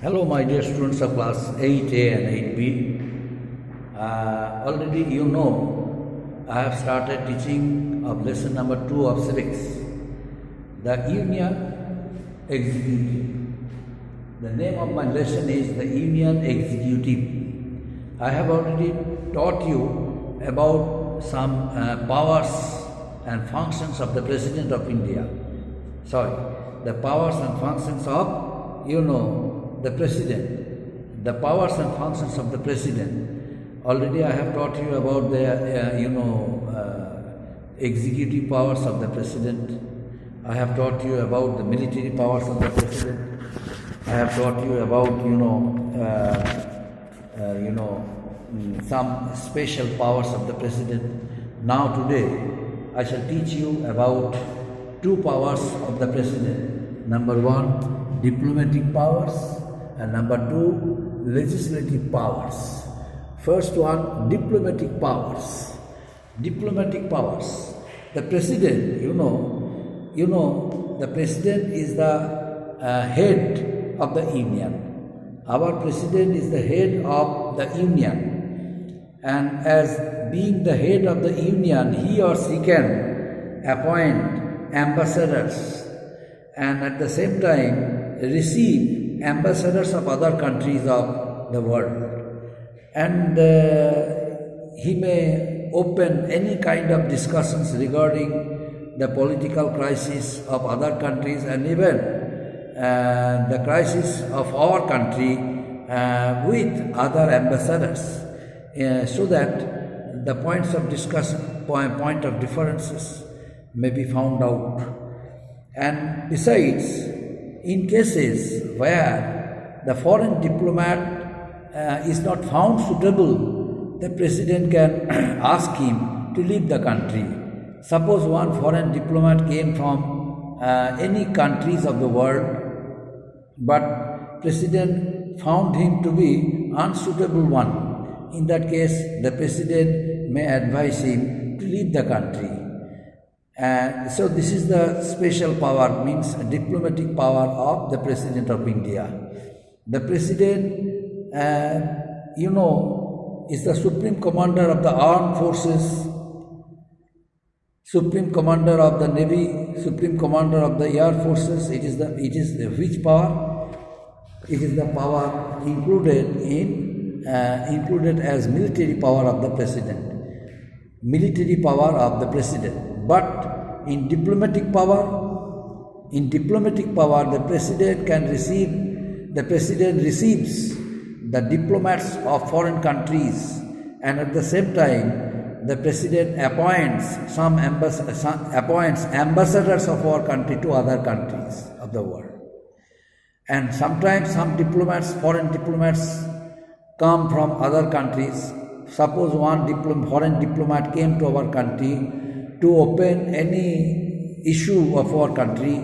Hello, my dear students of class 8A and 8B. Already you know I have started teaching of lesson number 2 of Civics, the Union Executive. The name of my lesson is the Union Executive. I have already taught you about some powers and functions of the President of India. The powers and functions of, the President. The powers and functions of the President. Already I have taught you about the, executive powers of the President. I have taught you about the military powers of the President. I have taught you about, some special powers of the President. Now today, I shall teach you about two powers of the President. Number one, diplomatic powers, and number two, legislative powers. First one, diplomatic powers. Diplomatic powers. The President, the President is the head of the Union. Our President is the head of the Union. And as being the head of the Union, he or she can appoint ambassadors and at the same time receive ambassadors of other countries of the world. And he may open any kind of discussions regarding the political crisis of other countries and even the crisis of our country with other ambassadors, so that the points of discussion, point of differences may be found out. And besides, in cases where the foreign diplomat is not found suitable, the President can ask him to leave the country. Suppose one foreign diplomat came from any countries of the world, but President found him to be unsuitable one. In that case, the President may advise him to leave the country. So this is the special power, means diplomatic power of the President of India. The President, is the Supreme Commander of the Armed Forces, Supreme Commander of the Navy, Supreme Commander of the Air Forces. It is which power? It is the power included as military power of the President. Military power of the President. But in diplomatic power, the President receives the diplomats of foreign countries, and at the same time, the President appoints ambassadors of our country to other countries of the world. And sometimes some foreign diplomats come from other countries. Suppose one foreign diplomat came to our country to open any issue of our country,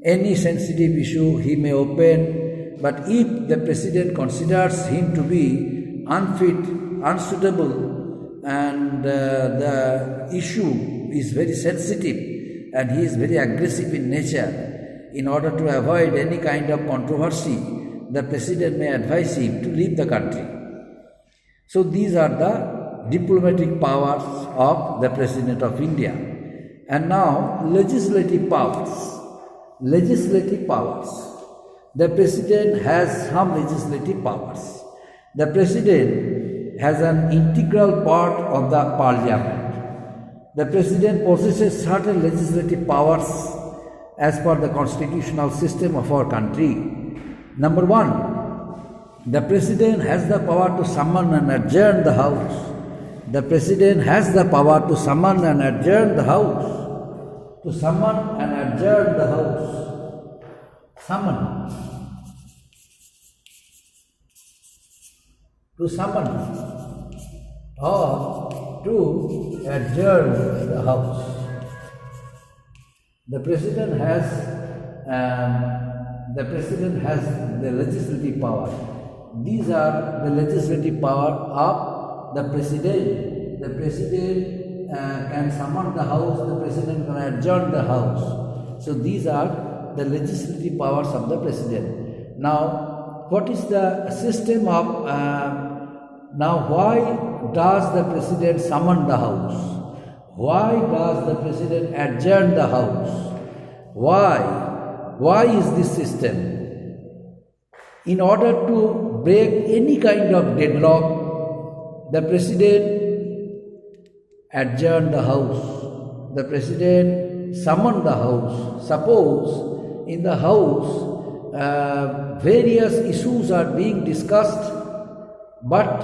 any sensitive issue he may open, but if the President considers him to be unfit, unsuitable, and the issue is very sensitive and he is very aggressive in nature, in order to avoid any kind of controversy, the President may advise him to leave the country. So these are the diplomatic powers of the President of India. And now legislative powers. Legislative powers. The President has some legislative powers. The President has an integral part of the Parliament. The President possesses certain legislative powers as per the constitutional system of our country. Number one, the President has the power to summon and adjourn the House. The President has the power to summon and adjourn the House. To summon and adjourn the House. Summon. To summon or to adjourn the House. The President has the legislative power. These are the legislative power of the President. The President can summon the House, the President can adjourn the House. So these are the legislative powers of the President. Now, what is the system of now? Why does the president summon the house? Why does the president adjourn the house? Why? Why is this system? In order to break any kind of deadlock, the president adjourned the house. The president summoned the house. Suppose in the house various issues are being discussed, but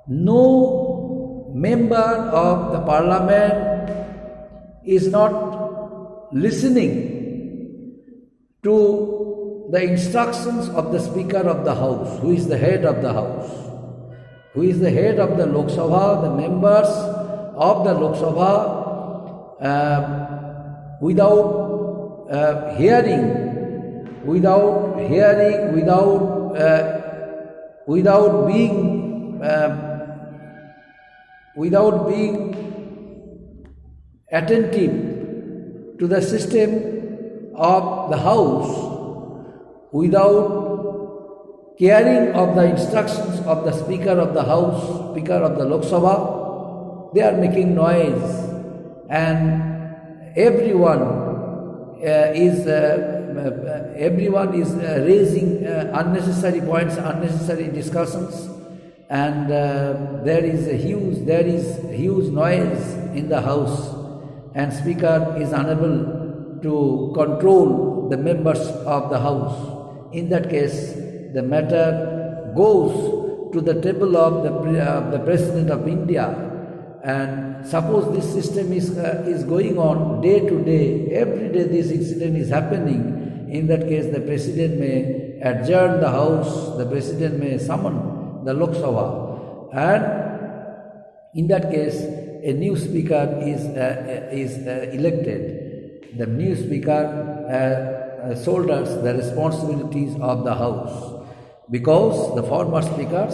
no member of the parliament is not listening to the instructions of the Speaker of the House, who is the head of the House, who is the head of the Lok Sabha, the members of the Lok Sabha, without hearing, without being attentive to the system of the House, without caring of the instructions of the Speaker of the House, Speaker of the Lok Sabha, they are making noise, and everyone is raising unnecessary points, unnecessary discussions, and there is huge noise in the House, and Speaker is unable to control the members of the House. In that case, the matter goes to the table of the President of India. And suppose this system is going on day to day, every day this incident is happening. In that case, the President may adjourn the House, the President may summon the Lok Sabha, and in that case, a new Speaker is elected. The new Speaker shoulders the responsibilities of the House, because the former Speaker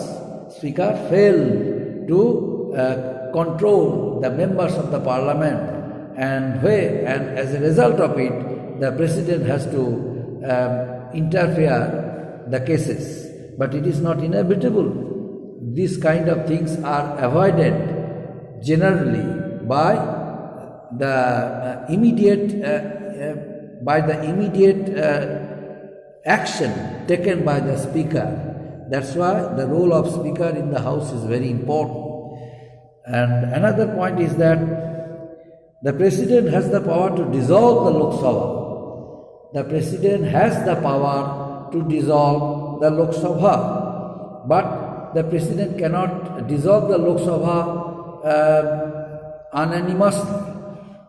failed to control the members of the Parliament, and as a result of it, the President has to interfere the cases. But it is not inevitable. These kind of things are avoided generally by the immediate action taken by the Speaker. That's why the role of Speaker in the House is very important. And another point is that the President has the power to dissolve the Lok Sabha. The President has the power to dissolve the Lok Sabha, but the President cannot dissolve the Lok Sabha unanimously.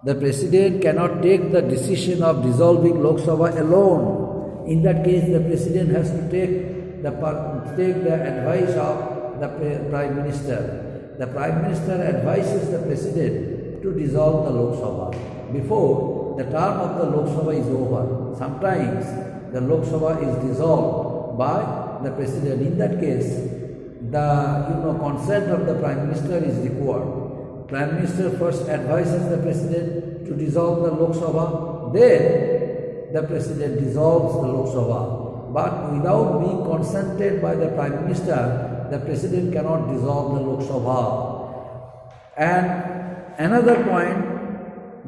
The President cannot take the decision of dissolving Lok Sabha alone. In that case, the President has to take the advice of the Prime Minister. The Prime Minister advises the President to dissolve the Lok Sabha before the term of the Lok Sabha is over. Sometimes the Lok Sabha is dissolved by the President. In that case, the consent of the Prime Minister is required. Prime Minister first advises the President to dissolve the Lok Sabha, then the President dissolves the Lok Sabha. But without being consented by the Prime Minister, the President cannot dissolve the Lok Sabha. And another point,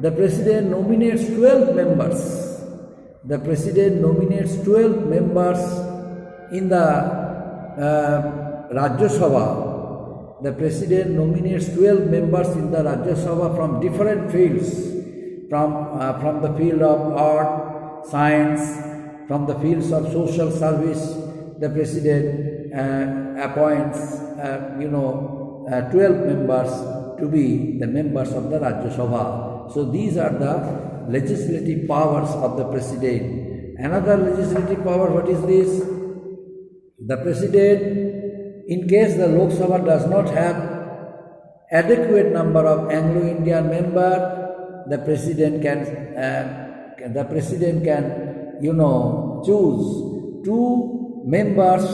the President nominates 12 members. The President nominates 12 members in the Rajya Sabha. The President nominates 12 members in the Rajya Sabha from different fields, from the field of art, science, from the fields of social service. The President appoints 12 members to be the members of the Rajya Sabha. So these are the legislative powers of the President. Another legislative power, what is this? The President, in case the Lok Sabha does not have adequate number of Anglo-Indian members, the President can choose 2 members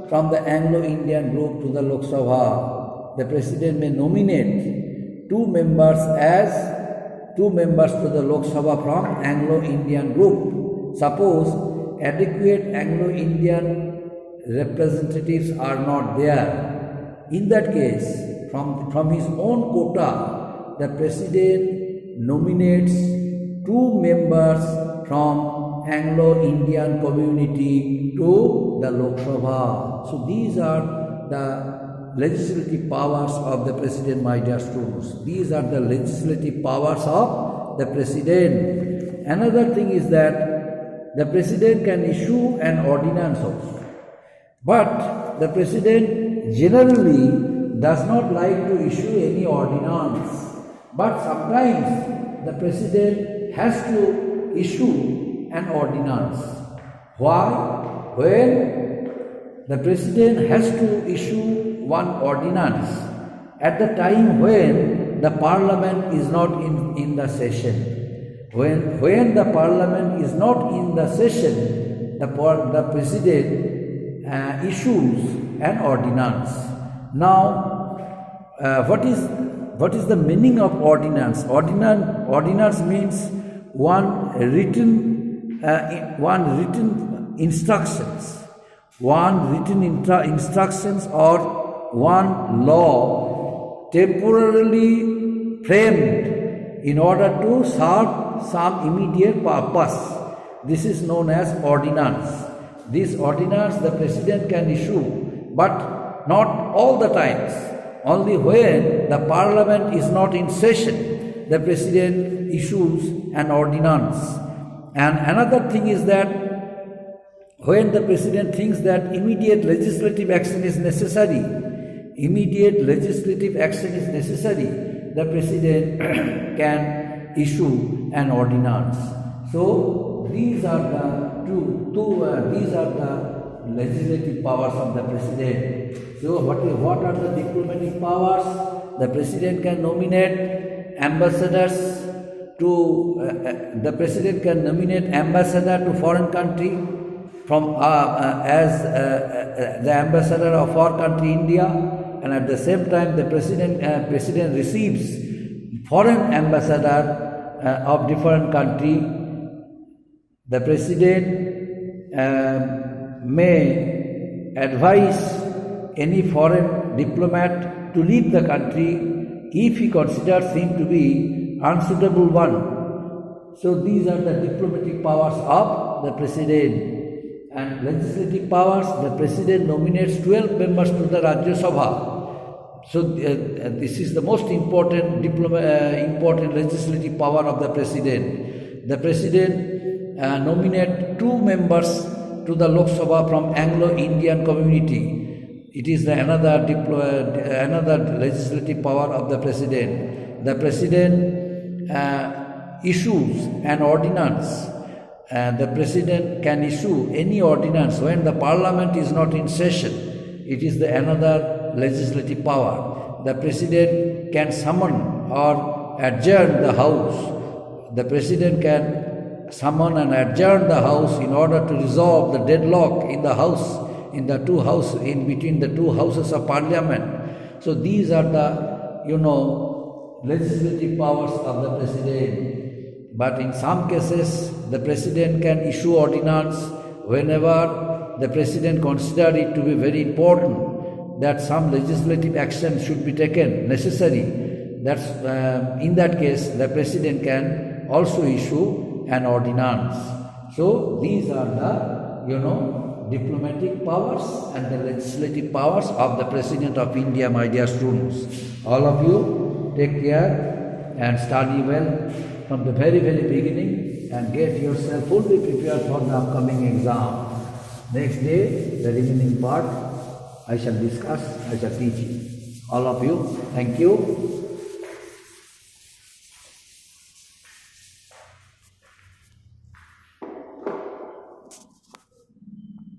from the Anglo-Indian group to the Lok Sabha. The President may nominate 2 members to the Lok Sabha from Anglo-Indian group. Suppose adequate Anglo-Indian representatives are not there. In that case, from his own quota, the President nominates 2 members from Anglo-Indian community to the Lok Sabha. So these are the legislative powers of the President, my dear students. These are the legislative powers of the President. Another thing is that the President can issue an ordinance also. But the President generally does not like to issue any ordinance. But sometimes the President has to issue an ordinance. Why? When the President has to issue one ordinance at the time when the Parliament is not in the session. When the Parliament is not in the session, the President issues an ordinance. Now, what is the meaning of ordinance? Ordinance means one written instructions, or one law temporarily framed in order to serve some immediate purpose. This is known as ordinance. This ordinance the President can issue, but not all the times. Only when the Parliament is not in session, the President issues an ordinance. And another thing is that when the President thinks that immediate legislative action is necessary, the President can issue an ordinance. So these are the these are the legislative powers of the President. So what are the diplomatic powers? The President can nominate ambassadors to the President can nominate ambassador to foreign country from as the ambassador of our country India, and at the same time the President receives foreign ambassador of different country. The President may advise any foreign diplomat to leave the country if he considers him to be unsuitable one. So these are the diplomatic powers of the President. And legislative powers, the President nominates 12 members to the Rajya Sabha. So this is the most important legislative power of the President. The President nominate 2 members to the Lok Sabha from Anglo-Indian community. It is another legislative power of the President. The President issues an ordinance. The President can issue any ordinance when the Parliament is not in session. It is another legislative power. The President can summon or adjourn the House. The President can summon and adjourn the House in order to resolve the deadlock in the House, in between the 2 houses of Parliament. So these are the legislative powers of the President. But in some cases, the President can issue ordinance whenever the President considers it to be very important that some legislative action should be taken, necessary. In that case, the President can also issue an ordinance. So these are the diplomatic powers and the legislative powers of the President of India, my dear students. All of you take care and study well from the very beginning and get yourself fully prepared for the upcoming exam. Next day, the remaining part I shall discuss, I shall teach you. All of you, thank you.